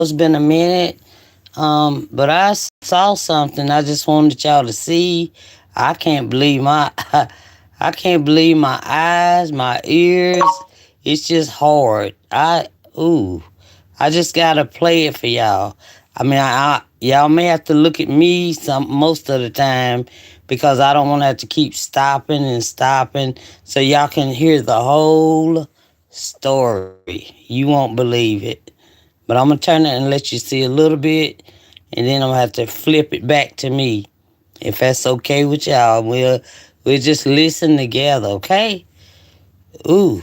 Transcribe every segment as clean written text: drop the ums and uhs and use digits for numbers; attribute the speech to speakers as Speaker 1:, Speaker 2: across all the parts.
Speaker 1: It's been a minute. But I saw something. I just wanted y'all to see. I can't believe my I can't believe my eyes, my ears. It's just hard. Ooh. I just gotta play it for y'all. I mean, y'all may have to look at me some most of the time because I don't want to have to keep stopping and stopping so y'all can hear the whole story. You won't believe it. But I'm gonna turn it and let you see a little bit, and then I'm gonna have to flip it back to me. If that's okay with y'all, we'll just listen together, okay? Ooh,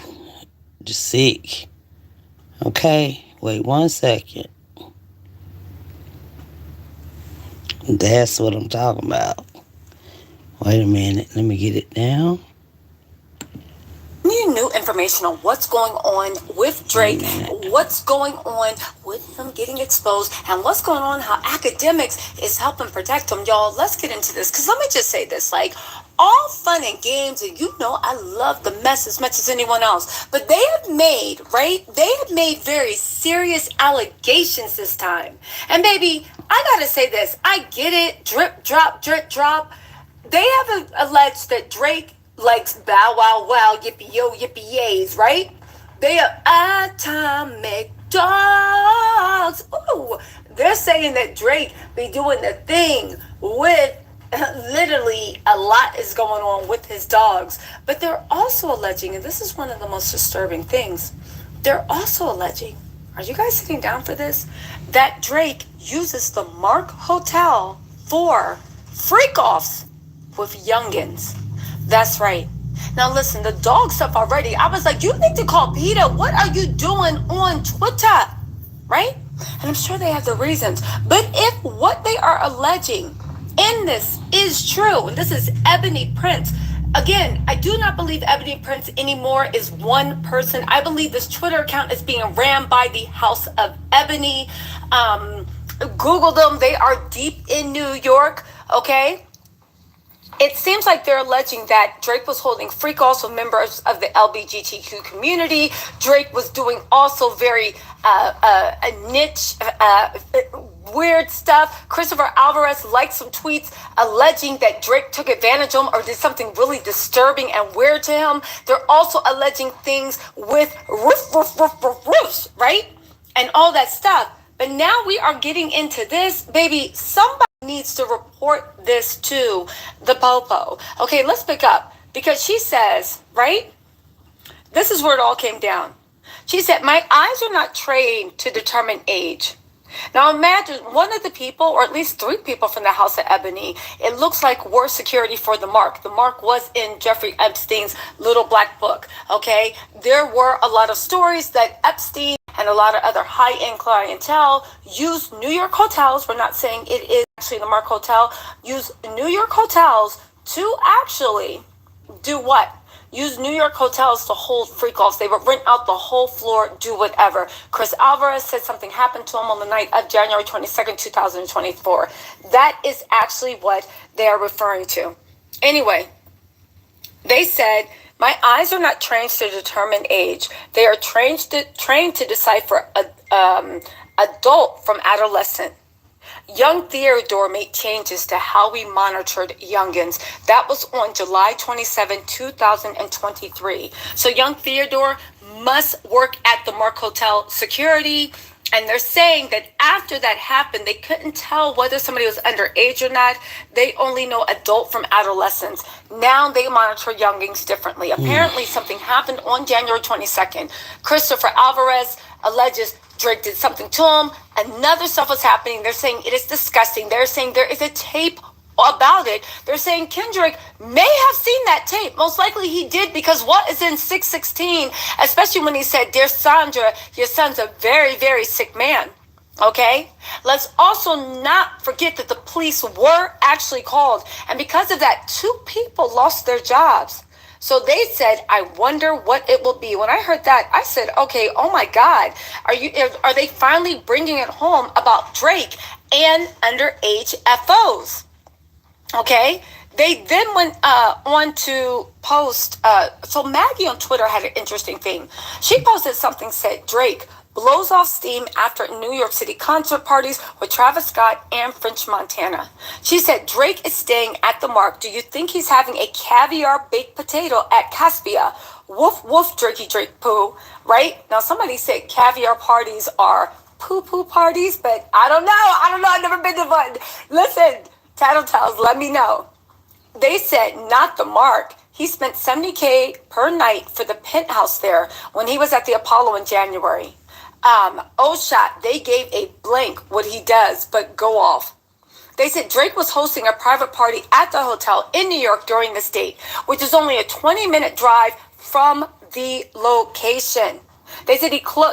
Speaker 1: just sick. Okay, wait 1 second. That's what I'm talking about. Wait a minute, let me get it down.
Speaker 2: You new information on what's going on with Drake, what's going on with him getting exposed, and what's going on, how academics is helping protect him. Y'all, let's get into this. Because let me just say this, like, all fun and games, and you know I love the mess as much as anyone else. But they have made, right? They have made very serious allegations this time. And baby, I gotta say this. I get it. Drip, drop, drip, drop. They have alleged that Drake likes bow wow wow yippee yo yippee yays, right? They are atomic dogs. Ooh, they're saying that Drake be doing the thing with literally a lot is going on with his dogs. But they're also alleging, and this is one of the most disturbing things, they're also alleging, are you guys sitting down for this? That Drake uses the Mark Hotel for freak offs with youngins. That's right. Now listen, the dog stuff already, I was like, you need to call PETA. What are you doing on Twitter? Right? And I'm sure they have the reasons. But if what they are alleging in this is true, and this is Ebony Prince, again, I do not believe Ebony Prince anymore is one person. I believe this Twitter account is being ran by the House of Ebony. Google them. They are deep in New York. Okay? It seems like they're alleging that Drake was holding freak offs with members of the LGBTQ community. Drake was doing also very niche, weird stuff. Christopher Alvarez liked some tweets alleging that Drake took advantage of him or did something really disturbing and weird to him. They're also alleging things with roofs, right? And all that stuff. But now we are getting into this, baby. Somebody needs to report this to the Popo. Okay, let's pick up. Because she says, right? This is where it all came down. She said, my eyes are not trained to determine age. Now imagine one of the people, or at least three people from the House of Ebony, it looks like were security for the Mark. The Mark was in Jeffrey Epstein's little black book, okay? There were a lot of stories that Epstein and a lot of other high-end clientele used New York hotels. We're not saying it is actually the Mark Hotel. Use New York hotels to actually do what? Use New York hotels to hold freak-offs. They would rent out the whole floor, do whatever. Chris Alvarez said something happened to him on the night of January 22nd, 2024. That is actually what they are referring to. Anyway, they said, my eyes are not trained to determine age. They are trained to decipher adult from adolescent. Young Theodore made changes to how we monitored youngins. That was on July 27, 2023. So young Theodore must work at the Mark Hotel security. And they're saying that after that happened, they couldn't tell whether somebody was underage or not. They only know adult from adolescents. Now they monitor youngins differently. Apparently something happened on January 22nd. Christopher Alvarez alleges Drake did something to him. Another stuff was happening. They're saying it is disgusting. They're saying there is a tape about it. They're saying Kendrick may have seen that tape. Most likely he did, because what is in 616, especially when he said, dear Sandra, your son's a very, very sick man. Okay? Let's also not forget that the police were actually called. And because of that, 2 people lost their jobs. So they said, I wonder what it will be. When I heard that, I said, okay, oh my God, are they finally bringing it home about Drake and underage FOs? Okay. They then went on to post. So Maggie on Twitter had an interesting thing. She posted something, said Drake blows off steam after New York City concert parties with Travis Scott and French Montana. She said, Drake is staying at the Mark. Do you think he's having a caviar baked potato at Caspia? Woof, woof, Drakey Drake poo. Right? Now, somebody said caviar parties are poo-poo parties, but I don't know. I've never been to one. Listen, Tattletales, let me know. They said, not the Mark. He spent $70K per night for the penthouse there when he was at the Apollo in January. Shot, they gave a blank what he does, but go off. They said Drake was hosting a private party at the hotel in New York during this date, which is only a 20-minute drive from the location. They said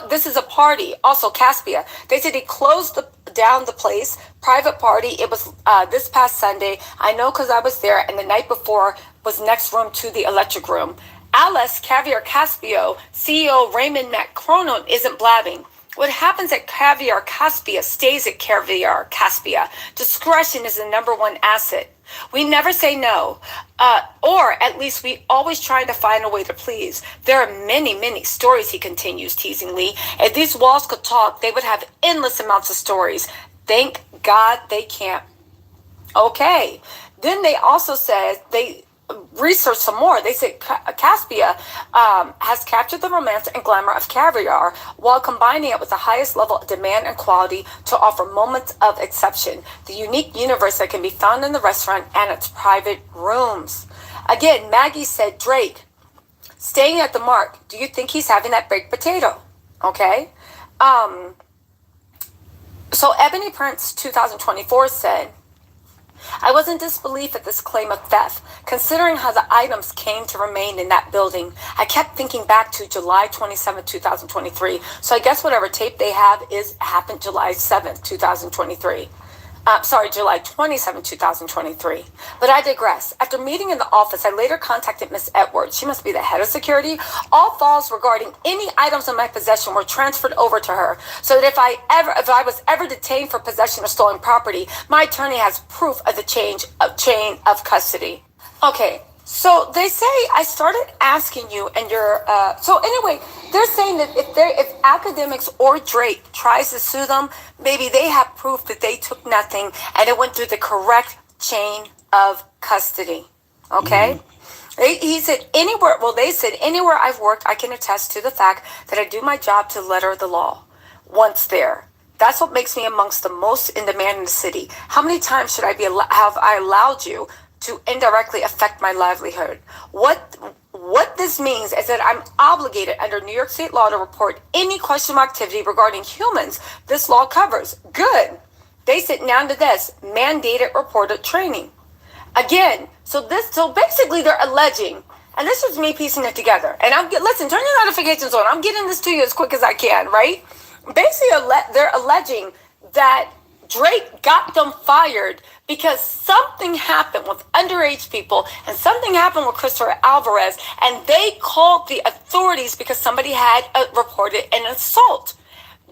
Speaker 2: this is a party, also Caspia. They said he closed down the place, private party. It was this past Sunday. I know because I was there, and the night before was next room to the electric room. Alice Caviar Caspio, CEO Raymond McCronon isn't blabbing. What happens at Caviar Caspia stays at Caviar Caspia. Discretion is the number one asset. We never say no, or at least we always try to find a way to please. There are many, many stories, he continues teasingly. If these walls could talk, they would have endless amounts of stories. Thank God they can't. Okay. Then they also said they researched some more. They said Caspia has captured the romance and glamour of caviar while combining it with the highest level of demand and quality to offer moments of exception, the unique universe that can be found in the restaurant and its private rooms. Again, Maggie said, Drake, staying at the Mark, do you think he's having that baked potato? Okay. So Ebony Prince 2024 said, I was in disbelief at this claim of theft, considering how the items came to remain in that building. I kept thinking back to July 27, 2023. So I guess whatever tape they have happened July 7th, 2023. July 27, 2023. But I digress. After meeting in the office, I later contacted Miss Edwards. She must be the head of security. All files regarding any items in my possession were transferred over to her, so that if I was ever detained for possession of stolen property, my attorney has proof of the chain of custody. Okay. So they say I started asking you, and so anyway, they're saying that if academics or Drake tries to sue them, maybe they have proof that they took nothing and it went through the correct chain of custody. Okay. He said they said anywhere I've worked, I can attest to the fact that I do my job to the letter of the law. Once there. That's what makes me amongst the most in demand in the city. How many times should have I allowed you to indirectly affect my livelihood? What this means is that I'm obligated under New York State law to report any questionable activity regarding humans this law covers. Good. They sit down to this mandated reported training. Again, so basically they're alleging, and this is me piecing it together. And listen, turn your notifications on. I'm getting this to you as quick as I can, right? Basically, they're alleging that Drake got them fired because something happened with underage people and something happened with Christopher Alvarez, and they called the authorities because somebody had reported an assault.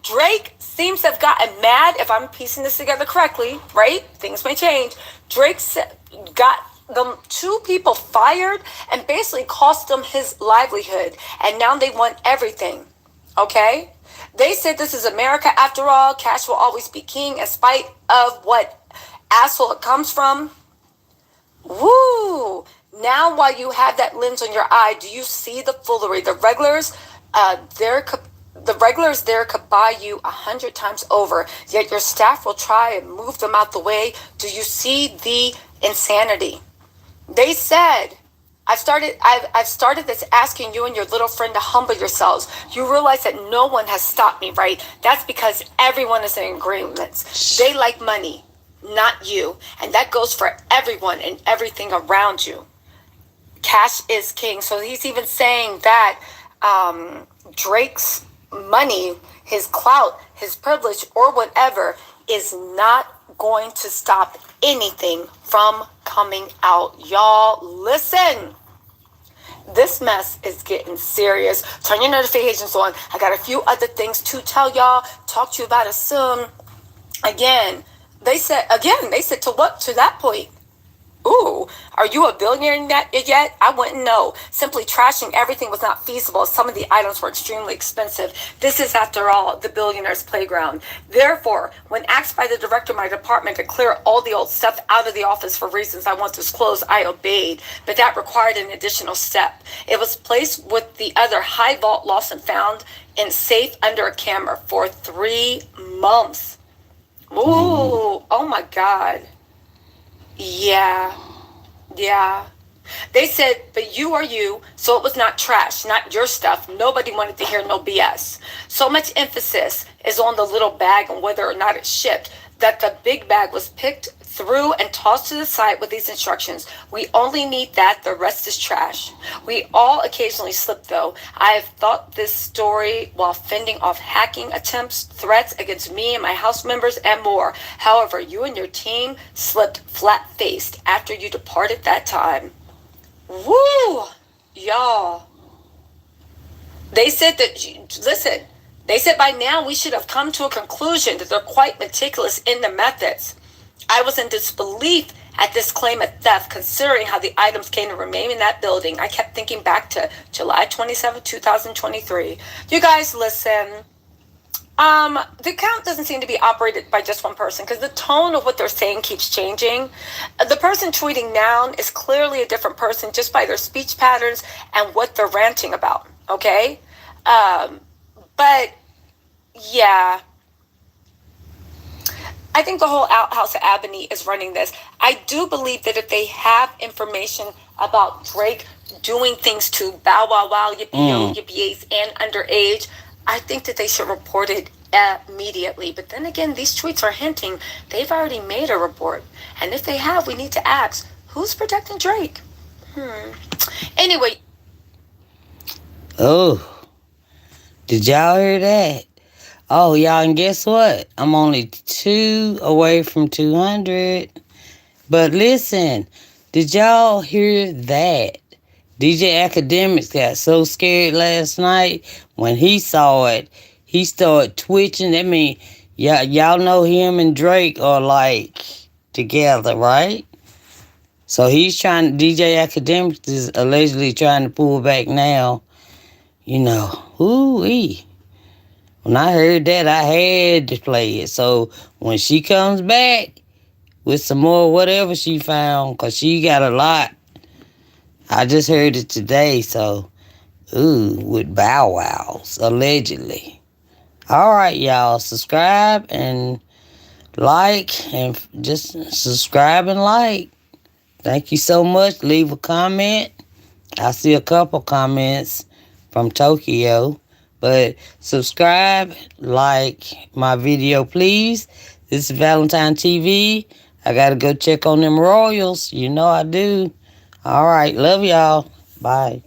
Speaker 2: Drake seems to have gotten mad, if I'm piecing this together correctly, right? Things may change. Drake got them 2 people fired and basically cost them his livelihood, and now they want everything. Okay? They said this is America after all. Cash will always be king in spite of what asshole it comes from. Woo! Now while you have that lens on your eye, do you see the foolery? The regulars there could buy you 100 times over, yet your staff will try and move them out the way. Do you see the insanity? They said, I've started this asking you and your little friend to humble yourselves. You realize that no one has stopped me, right? That's because everyone is in agreements. They like money, not you. And that goes for everyone and everything around you. Cash is king. So he's even saying that Drake's money, his clout, his privilege, or whatever is not going to stop anything from coming out. Y'all, listen. This mess is getting serious. Turn your notifications on. I got a few other things to tell y'all, talk to you about it soon. Again, they said to that point, Ooh, are you a billionaire yet? I wouldn't know. Simply trashing everything was not feasible. Some of the items were extremely expensive. This is, after all, the billionaire's playground. Therefore, when asked by the director of my department to clear all the old stuff out of the office for reasons I once disclosed, I obeyed. But that required an additional step. It was placed with the other high vault lost and found in safe under a camera for 3 months. Ooh, oh my God. Yeah. They said, but you are you, so it was not trash, not your stuff. Nobody wanted to hear no BS. So much emphasis is on the little bag and whether or not it shipped, that the big bag was picked through and tossed to the side with these instructions. We only need that, the rest is trash. We all occasionally slip, though. I have thought this story while fending off hacking attempts, threats against me and my house members, and more. However, you and your team slipped flat-faced after you departed that time. Woo! Y'all. They said that, listen, they said by now we should have come to a conclusion that they're quite meticulous in the methods. I was in disbelief at this claim of theft, considering how the items came to remain in that building. I kept thinking back to July 27, 2023. You guys, listen. The account doesn't seem to be operated by just one person because the tone of what they're saying keeps changing. The person tweeting now is clearly a different person just by their speech patterns and what they're ranting about. Okay? But yeah. I think the whole House of Ebony is running this. I do believe that if they have information about Drake doing things to Bow Wow Wow, Yippee Yippies, and underage, I think that they should report it immediately. But then again, these tweets are hinting they've already made a report. And if they have, we need to ask, who's protecting Drake? Anyway.
Speaker 1: Oh, did y'all hear that? Oh, y'all, and guess what? I'm only 2 away from 200. But listen, did y'all hear that? DJ Academics got so scared last night when he saw it. He started twitching. I mean, y'all know him and Drake are like together, right? So DJ Academics is allegedly trying to pull back now. You know, ooh-wee. When I heard that, I had to play it. So when she comes back with some more whatever she found, because she got a lot. I just heard it today, so, with Bow Wows, allegedly. All right, y'all, subscribe and like, and just subscribe and like. Thank you so much. Leave a comment. I see a couple comments from Tokyo. But subscribe, like my video, please. This is Valentine TV. I got to go check on them Royals. You know I do. All right. Love y'all. Bye.